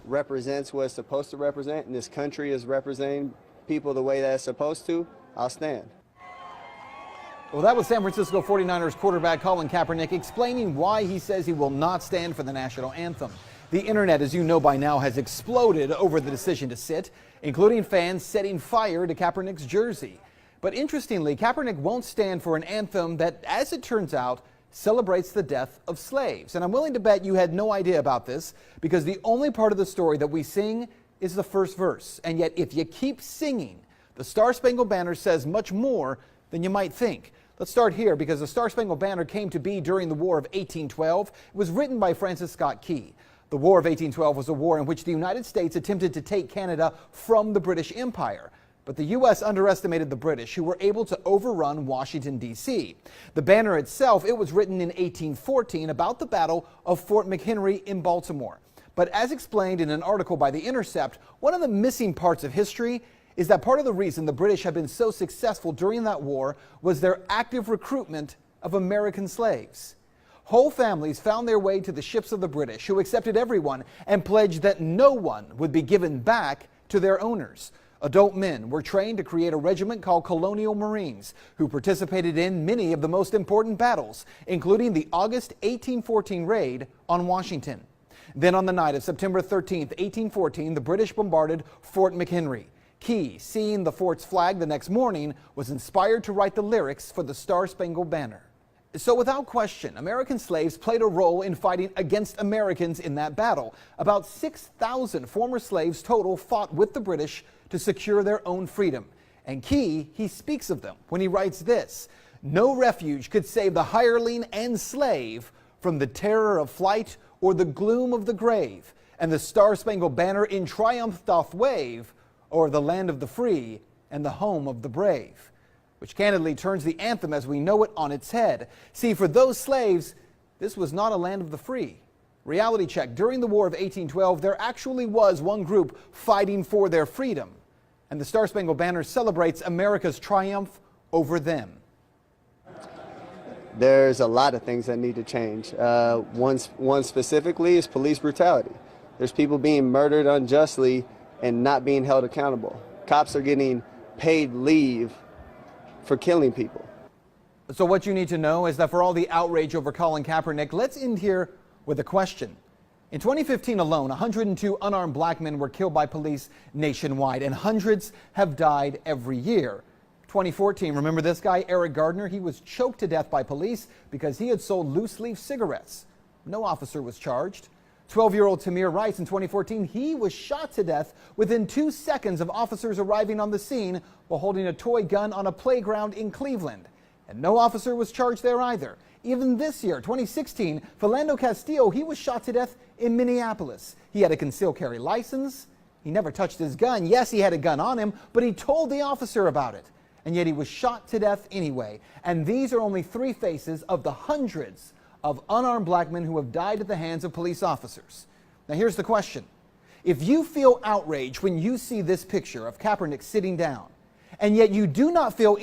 represents what it's supposed to represent, and this country is representing people the way that it's supposed to, I'll stand. Well, that was San Francisco 49ers quarterback Colin Kaepernick explaining why he says he will not stand for the national anthem. The internet, as you know by now, has exploded over the decision to sit, including fans setting fire to Kaepernick's jersey. But interestingly, Kaepernick won't stand for an anthem that, as it turns out, celebrates the death of slaves. And I'm willing to bet you had no idea about this, because the only part of the story that we sing is the first verse. And yet, if you keep singing, the Star-Spangled Banner says much more than you might think. Let's start here, because the Star-Spangled Banner came to be during the War of 1812. It was written by Francis Scott Key. The War of 1812 was a war in which the United States attempted to take Canada from the British Empire. But the U.S. underestimated the British, who were able to overrun Washington, D.C. The banner itself, it was written in 1814 about the Battle of Fort McHenry in Baltimore. But as explained in an article by The Intercept, one of the missing parts of history is that part of the reason the British have been so successful during that war was their active recruitment of American slaves. Whole families found their way to the ships of the British, who accepted everyone and pledged that no one would be given back to their owners. Adult men were trained to create a regiment called Colonial Marines, who participated in many of the most important battles, including the August 1814 raid on Washington. Then on the night of September 13, 1814, the British bombarded Fort McHenry. Key, seeing the fort's flag the next morning, was inspired to write the lyrics for the Star-Spangled Banner. So without question, American slaves played a role in fighting against Americans in that battle. About 6,000 former slaves total fought with the British to secure their own freedom. And Key, he speaks of them when he writes this: "No refuge could save the hireling and slave from the terror of flight or the gloom of the grave, and the Star-Spangled Banner in triumph doth wave o'er the land of the free and the home of the brave." Which candidly turns the anthem as we know it on its head. See, for those slaves, this was not a land of the free. Reality check: during the War of 1812, there actually was one group fighting for their freedom, and the Star-Spangled Banner celebrates America's triumph over them. There's a lot of things that need to change. One specifically is police brutality. There's people being murdered unjustly and not being held accountable. Cops are getting paid leave for killing people. So what you need to know is that for all the outrage over Colin Kaepernick, let's end here with a question. In 2015 alone, 102 unarmed black men were killed by police nationwide, and hundreds have died every year. 2014, remember this guy, Eric Gardner? He was choked to death by police because he had sold loose-leaf cigarettes. No officer was charged. 12-year-old Tamir Rice in 2014, he was shot to death within 2 seconds of officers arriving on the scene while holding a toy gun on a playground in Cleveland. And no officer was charged there either. Even this year, 2016, Philando Castillo, he was shot to death in Minneapolis. He had a concealed carry license. He never touched his gun. Yes, he had a gun on him, but he told the officer about it. And yet he was shot to death anyway. And these are only 3 faces of the hundreds of unarmed black men who have died at the hands of police officers. Now here's the question. If you feel outraged when you see this picture of Kaepernick sitting down, and yet you do not feel any